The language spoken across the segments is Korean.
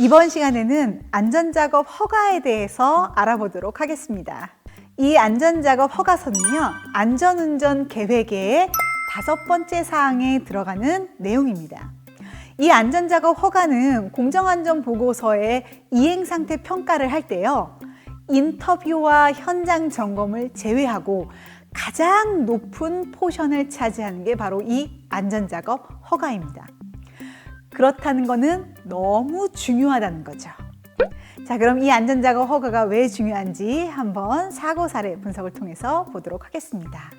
이번 시간에는 안전작업 허가에 대해서 알아보도록 하겠습니다. 이 안전작업 허가서는요, 안전운전 계획의 5번째 사항에 들어가는 내용입니다. 이 안전작업 허가는 공정안전보고서의 이행상태 평가를 할 때요, 인터뷰와 현장 점검을 제외하고 가장 높은 포션을 차지하는 게 바로 이 안전작업 허가입니다. 그렇다는 것은 너무 중요하다는 거죠. 자, 그럼 이 안전작업 허가가 왜 중요한지 한번 사고 사례 분석을 통해서 보도록 하겠습니다.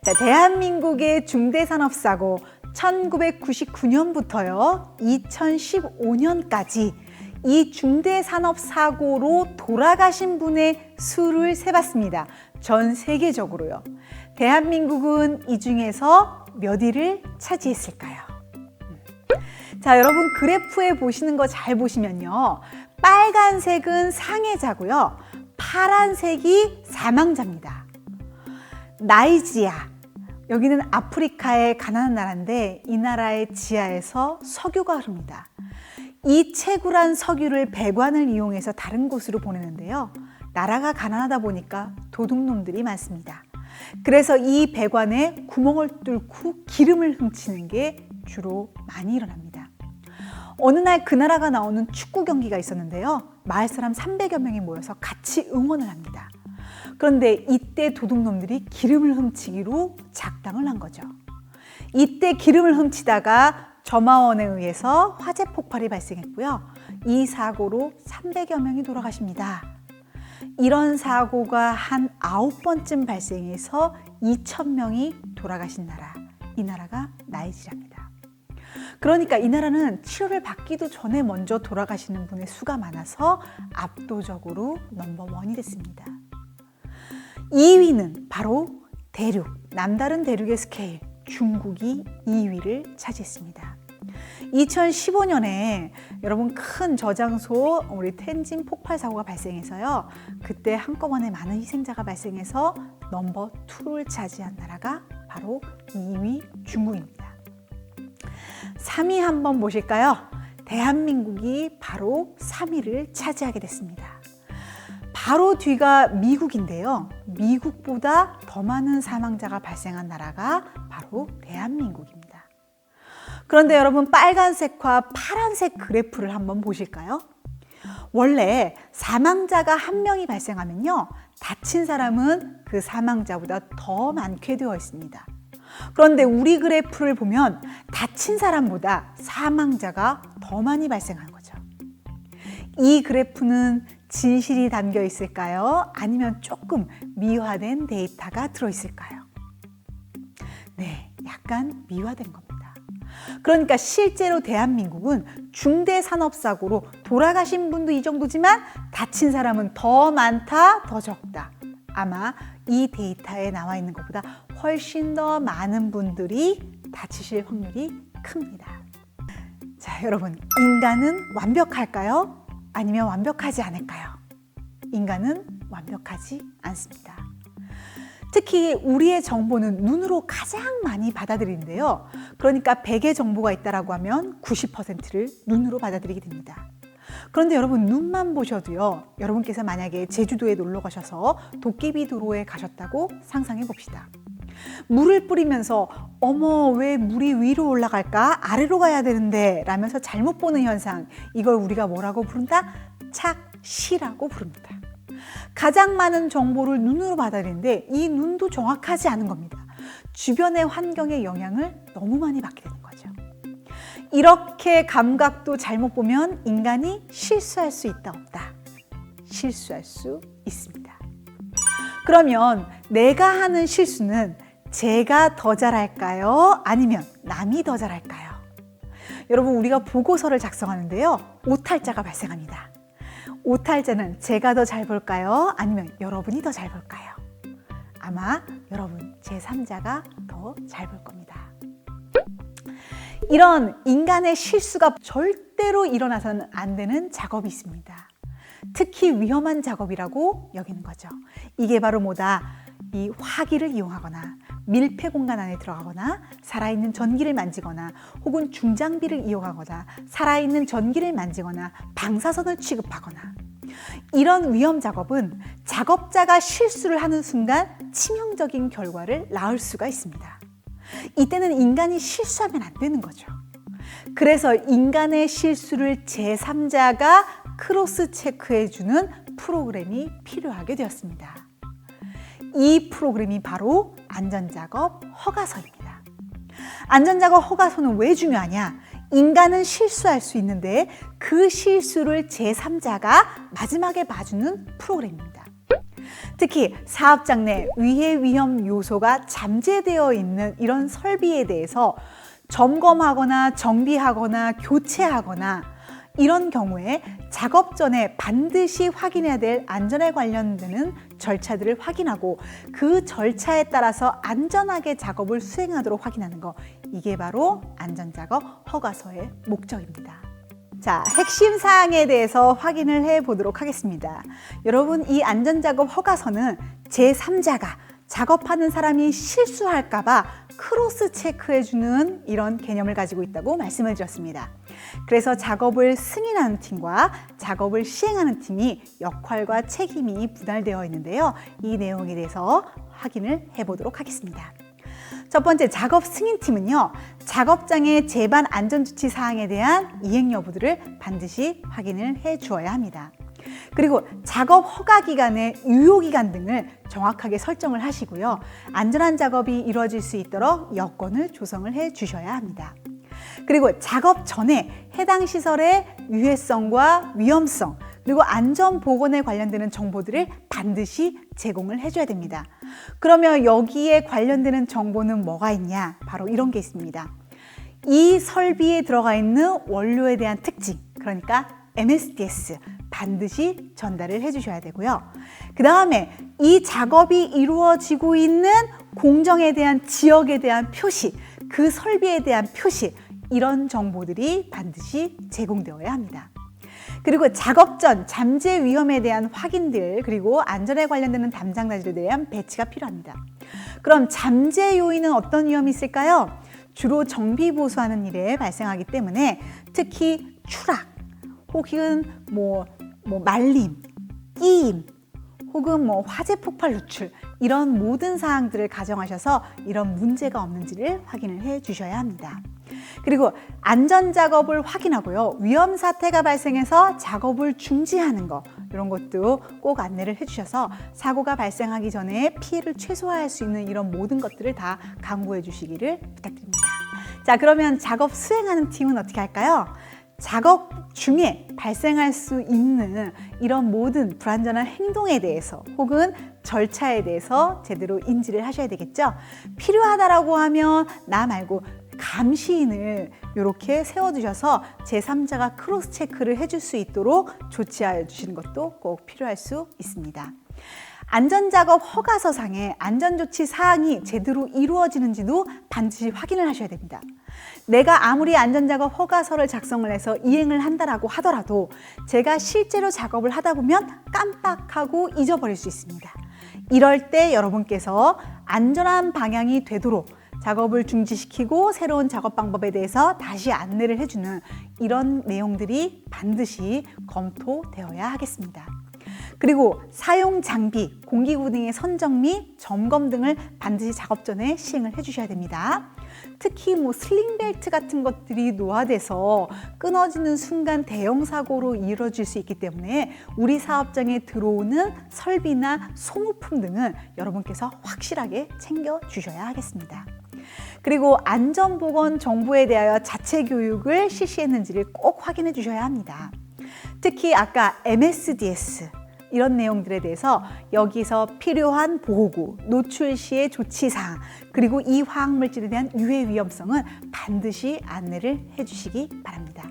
자, 대한민국의 중대산업사고 1999년부터요, 2015년까지 이 중대산업사고로 돌아가신 분의 수를 세봤습니다. 전 세계적으로요. 대한민국은 이 중에서 몇 위를 차지했을까요? 자, 여러분 그래프에 보시는 거 잘 보시면요, 빨간색은 상해자고요, 파란색이 사망자입니다. 나이지아, 여기는 아프리카의 가난한 나라인데 이 나라의 지하에서 석유가 흐릅니다. 이 채굴한 석유를 배관을 이용해서 다른 곳으로 보내는데요, 나라가 가난하다 보니까 도둑놈들이 많습니다. 그래서 이 배관에 구멍을 뚫고 기름을 훔치는 게 주로 많이 일어납니다. 어느 날 그 나라가 나오는 축구 경기가 있었는데요, 마을 사람 300여 명이 모여서 같이 응원을 합니다. 그런데 이때 도둑놈들이 기름을 훔치기로 작당을 한 거죠. 이때 기름을 훔치다가 점화원에 의해서 화재 폭발이 발생했고요, 이 사고로 300여 명이 돌아가십니다. 이런 사고가 한 9번쯤 발생해서 2,000명이 돌아가신 나라, 이 나라가 나이지리아입니다. 그러니까 이 나라는 치료를 받기도 전에 먼저 돌아가시는 분의 수가 많아서 압도적으로 넘버원이 됐습니다. 2위는 바로 대륙, 남다른 대륙의 스케일, 중국이 2위를 차지했습니다. 2015년에 여러분 큰 저장소 우리 텐진 폭발 사고가 발생해서요, 그때 한꺼번에 많은 희생자가 발생해서 넘버 2를 차지한 나라가 바로 2위 중국입니다. 3위 한번 보실까요? 대한민국이 바로 3위를 차지하게 됐습니다. 바로 뒤가 미국인데요, 미국보다 더 많은 사망자가 발생한 나라가 바로 대한민국입니다. 그런데 여러분 빨간색과 파란색 그래프를 한번 보실까요? 원래 사망자가 1명이 발생하면요, 다친 사람은 그 사망자보다 더 많게 되어 있습니다. 그런데 우리 그래프를 보면 다친 사람보다 사망자가 더 많이 발생한 거죠. 이 그래프는 진실이 담겨 있을까요? 아니면 조금 미화된 데이터가 들어있을까요? 네, 약간 미화된 겁니다. 그러니까 실제로 대한민국은 중대산업사고로 돌아가신 분도 이 정도지만 다친 사람은 더 많다, 더 적다. 아마 이 데이터에 나와 있는 것보다 훨씬 더 많은 분들이 다치실 확률이 큽니다. 자, 여러분, 인간은 완벽할까요? 아니면 완벽하지 않을까요? 인간은 완벽하지 않습니다. 특히 우리의 정보는 눈으로 가장 많이 받아들이는데요, 그러니까 100의 정보가 있다고 하면 90%를 눈으로 받아들이게 됩니다. 그런데 여러분 눈만 보셔도요, 여러분께서 만약에 제주도에 놀러 가셔서 도깨비 도로에 가셨다고 상상해 봅시다. 물을 뿌리면서 어머 왜 물이 위로 올라갈까? 아래로 가야 되는데 라면서 잘못 보는 현상, 이걸 우리가 뭐라고 부른다? 착시라고 부릅니다. 가장 많은 정보를 눈으로 받아들이는데 이 눈도 정확하지 않은 겁니다. 주변의 환경의 영향을 너무 많이 받게 되는 거죠. 이렇게 감각도 잘못 보면 인간이 실수할 수 있다 없다? 실수할 수 있습니다. 그러면 내가 하는 실수는 제가 더 잘할까요? 아니면 남이 더 잘할까요? 여러분 우리가 보고서를 작성하는데요, 오탈자가 발생합니다. 오탈자는 제가 더 잘 볼까요? 아니면 여러분이 더 잘 볼까요? 아마 여러분 제3자가 더 잘 볼 겁니다. 이런 인간의 실수가 절대로 일어나서는 안 되는 작업이 있습니다. 특히 위험한 작업이라고 여기는 거죠. 이게 바로 뭐다? 이 화기를 이용하거나 밀폐 공간 안에 들어가거나 살아있는 전기를 만지거나 혹은 중장비를 이용하거나 살아있는 전기를 만지거나 방사선을 취급하거나 이런 위험 작업은 작업자가 실수를 하는 순간 치명적인 결과를 낳을 수가 있습니다. 이때는 인간이 실수하면 안 되는 거죠. 그래서 인간의 실수를 제3자가 크로스 체크해주는 프로그램이 필요하게 되었습니다. 이 프로그램이 바로 안전작업 허가서입니다. 안전작업 허가서는 왜 중요하냐? 인간은 실수할 수 있는데 그 실수를 제3자가 마지막에 봐주는 프로그램입니다. 특히 사업장 내 위해 위험 요소가 잠재되어 있는 이런 설비에 대해서 점검하거나 정비하거나 교체하거나 이런 경우에 작업 전에 반드시 확인해야 될 안전에 관련되는 절차들을 확인하고 그 절차에 따라서 안전하게 작업을 수행하도록 확인하는 거, 이게 바로 안전작업 허가서의 목적입니다. 자, 핵심 사항에 대해서 확인을 해 보도록 하겠습니다. 여러분, 이 안전작업 허가서는 제3자가 작업하는 사람이 실수할까 봐 크로스 체크해주는 이런 개념을 가지고 있다고 말씀을 드렸습니다. 그래서 작업을 승인하는 팀과 작업을 시행하는 팀이 역할과 책임이 분할되어 있는데요. 이 내용에 대해서 확인을 해보도록 하겠습니다. 첫 번째, 작업 승인팀은요, 작업장의 제반 안전조치 사항에 대한 이행 여부들을 반드시 확인을 해 주어야 합니다. 그리고 작업 허가 기간의 유효 기간 등을 정확하게 설정을 하시고요. 안전한 작업이 이루어질 수 있도록 여건을 조성을 해 주셔야 합니다. 그리고 작업 전에 해당 시설의 유해성과 위험성, 그리고 안전 보건에 관련되는 정보들을 반드시 제공을 해줘야 됩니다. 그러면 여기에 관련되는 정보는 뭐가 있냐? 바로 이런 게 있습니다. 이 설비에 들어가 있는 원료에 대한 특징, 그러니까 MSDS 반드시 전달을 해주셔야 되고요. 그 다음에 이 작업이 이루어지고 있는 공정에 대한 지역에 대한 표시, 그 설비에 대한 표시, 이런 정보들이 반드시 제공되어야 합니다. 그리고 작업 전 잠재 위험에 대한 확인들, 그리고 안전에 관련되는 담당자들에 대한 배치가 필요합니다. 그럼 잠재 요인은 어떤 위험이 있을까요? 주로 정비 보수하는 일에 발생하기 때문에 특히 추락, 혹은 말림, 끼임, 혹은 화재 폭발 누출, 이런 모든 사항들을 가정하셔서 이런 문제가 없는지를 확인을 해 주셔야 합니다. 그리고 안전 작업을 확인하고요. 위험 사태가 발생해서 작업을 중지하는 거, 이런 것도 꼭 안내를 해 주셔서 사고가 발생하기 전에 피해를 최소화할 수 있는 이런 모든 것들을 다 강구해 주시기를 부탁드립니다. 자, 그러면 작업 수행하는 팀은 어떻게 할까요? 작업 중에 발생할 수 있는 이런 모든 불안전한 행동에 대해서 혹은 절차에 대해서 제대로 인지를 하셔야 되겠죠. 필요하다라고 하면 나 말고 감시인을 이렇게 세워두셔서 제3자가 크로스 체크를 해줄 수 있도록 조치하여 주시는 것도 꼭 필요할 수 있습니다. 안전작업 허가서상의 안전조치 사항이 제대로 이루어지는지도 반드시 확인을 하셔야 됩니다. 내가 아무리 안전작업 허가서를 작성을 해서 이행을 한다라고 하더라도 제가 실제로 작업을 하다 보면 깜빡하고 잊어버릴 수 있습니다. 이럴 때 여러분께서 안전한 방향이 되도록 작업을 중지시키고 새로운 작업 방법에 대해서 다시 안내를 해주는 이런 내용들이 반드시 검토되어야 하겠습니다. 그리고 사용 장비, 공기구 등의 선정 및 점검 등을 반드시 작업 전에 시행을 해주셔야 됩니다. 특히 슬링벨트 같은 것들이 노화돼서 끊어지는 순간 대형 사고로 이루어질 수 있기 때문에 우리 사업장에 들어오는 설비나 소모품 등은 여러분께서 확실하게 챙겨 주셔야 하겠습니다. 그리고 안전보건 정보에 대하여 자체 교육을 실시했는지를 꼭 확인해 주셔야 합니다. 특히 아까 MSDS 이런 내용들에 대해서 여기서 필요한 보호구, 노출 시의 조치사항, 그리고 이 화학물질에 대한 유해 위험성은 반드시 안내를 해주시기 바랍니다.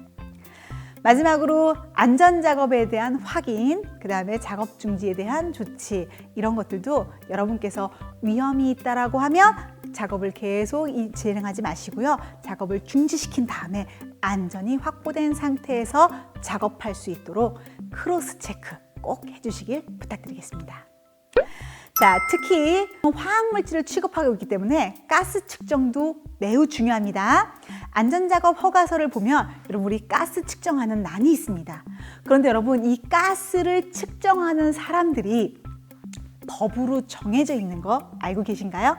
마지막으로 안전작업에 대한 확인, 그 다음에 작업 중지에 대한 조치, 이런 것들도 여러분께서 위험이 있다라고 하면 작업을 계속 진행하지 마시고요. 작업을 중지시킨 다음에 안전이 확보된 상태에서 작업할 수 있도록 크로스 체크 꼭 해주시길 부탁드리겠습니다. 자, 특히 화학물질을 취급하고 있기 때문에 가스 측정도 매우 중요합니다. 안전작업 허가서를 보면 여러분 우리 가스 측정하는 난이 있습니다. 그런데 여러분 이 가스를 측정하는 사람들이 법으로 정해져 있는 거 알고 계신가요?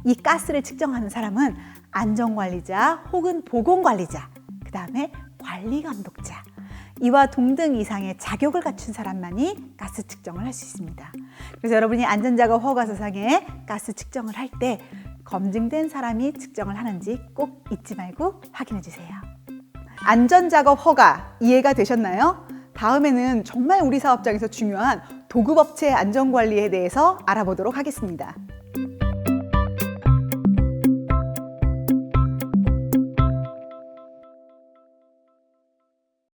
이 가스를 측정하는 사람은 안전관리자 혹은 보건관리자, 그 다음에 관리감독자, 이와 동등 이상의 자격을 갖춘 사람만이 가스 측정을 할 수 있습니다. 그래서 여러분이 안전작업 허가서상에 가스 측정을 할 때 검증된 사람이 측정을 하는지 꼭 잊지 말고 확인해 주세요. 안전작업 허가 이해가 되셨나요? 다음에는 정말 우리 사업장에서 중요한 도급업체 안전관리에 대해서 알아보도록 하겠습니다.